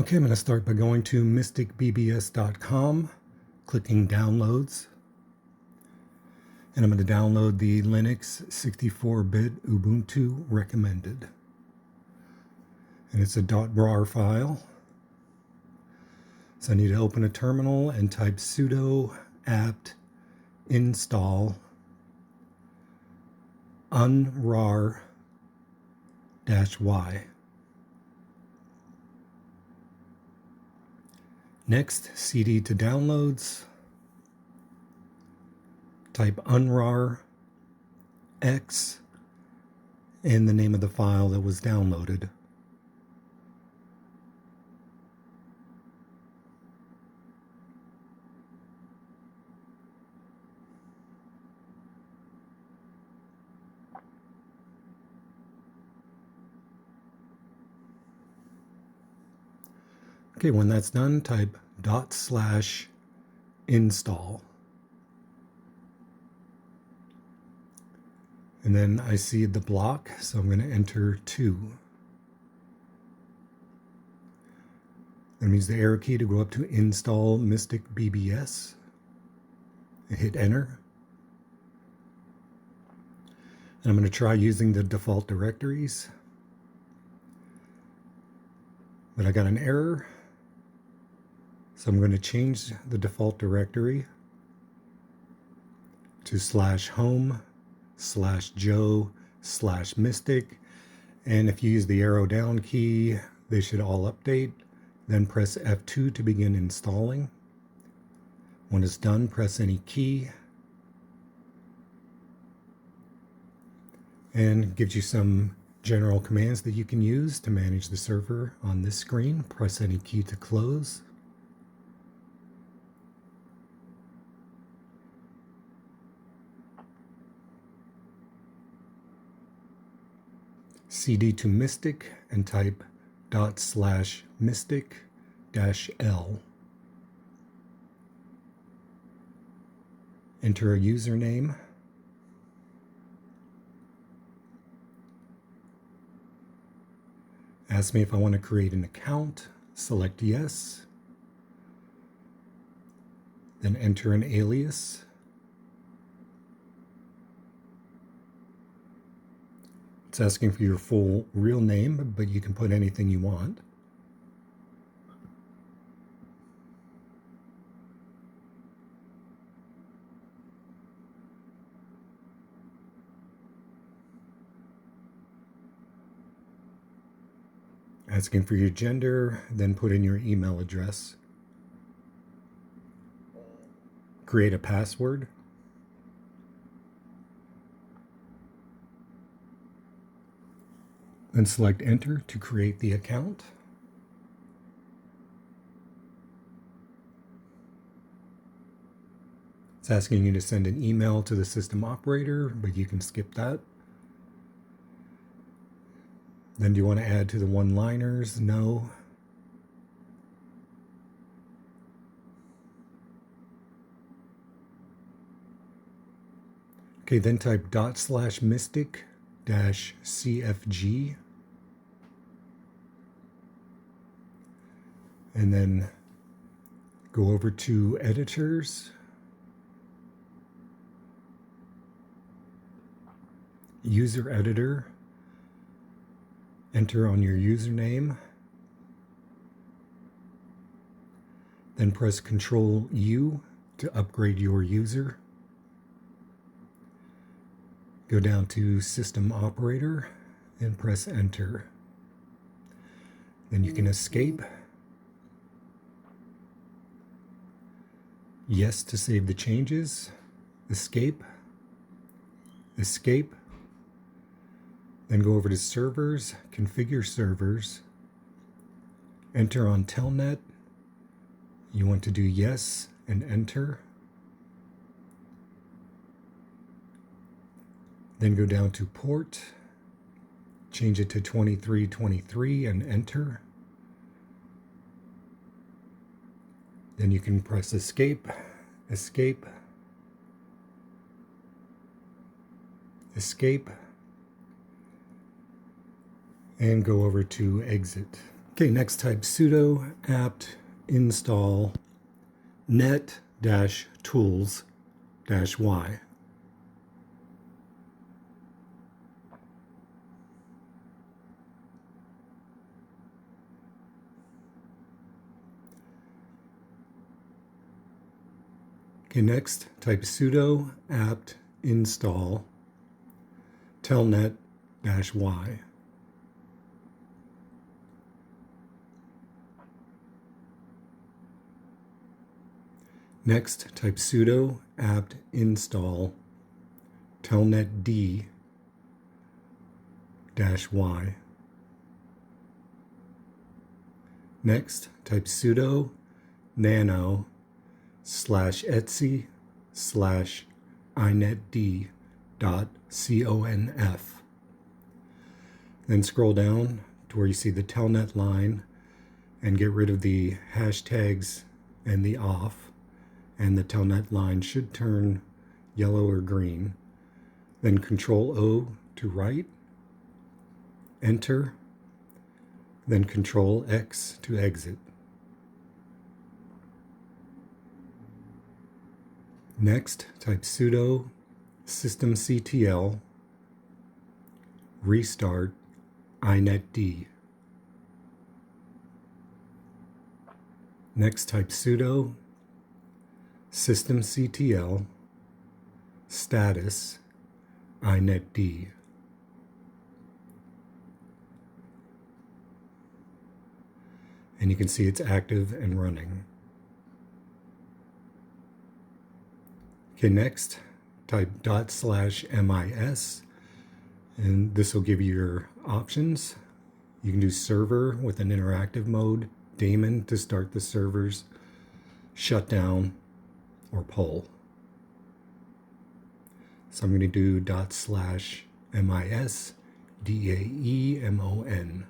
Okay, I'm going to start by going to mysticbbs.com, clicking downloads, and I'm going to download the Linux 64-bit Ubuntu recommended. And it's a .rar file. So I need to open a terminal and type sudo apt install unrar-y. Next, cd to downloads, type unrar x and the name of the file that was downloaded. Okay, when that's done, type /install. And then I see the block, so I'm going to enter 2. That means the arrow key to go up to install Mystic BBS. Hit enter. And I'm going to try using the default directories. But I got an error. So I'm going to change the default directory to /home/joe/mystic. And if you use the arrow down key, they should all update. Then press F2 to begin installing. When it's done, press any key. And gives you some general commands that you can use to manage the server on this screen. Press any key to close. cd to Mystic and type /mystic-l. Enter a username. Ask me if I want to create an account. Select yes. Then enter an alias. It's asking for your full real name, but you can put anything you want. Asking for your gender, then put in your email address. Create a password. Then select enter to create the account. It's asking you to send an email to the system operator, but you can skip that. Then do you want to add to the one-liners? No. Okay, then type /mystic-cfg. And then go over to editors. User editor. Enter on your username. Then press Ctrl-U to upgrade your user. Go down to System Operator and press Enter. Then you can escape. Yes to save the changes. Escape. Escape. Then go over to Servers, Configure Servers. Enter on Telnet. You want to do yes and enter. Then go down to Port. Change it to 2323 and enter. Then you can press Escape, Escape, Escape, and go over to Exit. Okay, next type sudo apt install net-tools-y. Okay, next type sudo apt install telnet-y. Next, type sudo apt install telnet-d-y. Next, type sudo nano/etsy/inetd.conf. Then scroll down to where you see the telnet line and get rid of the hashtags and the off, and the telnet line should turn yellow or green. Then Control O to write, enter, then Control X to exit. Next, type sudo systemctl restart inetd. Next, type sudo systemctl status inetd. And you can see it's active and running. Okay, next, type /mis, and this will give you your options. You can do server with an interactive mode, daemon to start the servers, shutdown, or poll. So I'm going to do /mis daemon.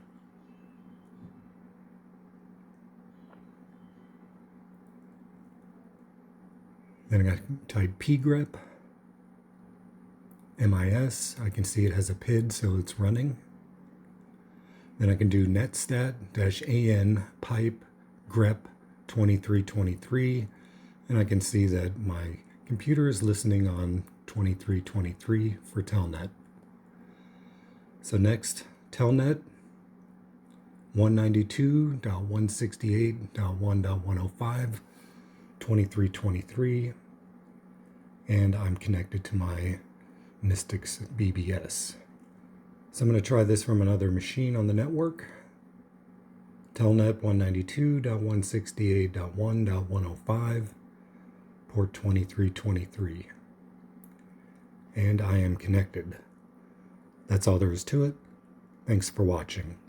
Then I got to type pgrep mis. I can see it has a PID, so it's running. Then I can do netstat-an pipe grep 2323, and I can see that my computer is listening on 2323 for telnet. So next, telnet 192.168.1.105 2323, and I'm connected to my Mystic BBS. So I'm going to try this from another machine on the network. Telnet 192.168.1.105, port 2323. And I am connected. That's all there is to it. Thanks for watching.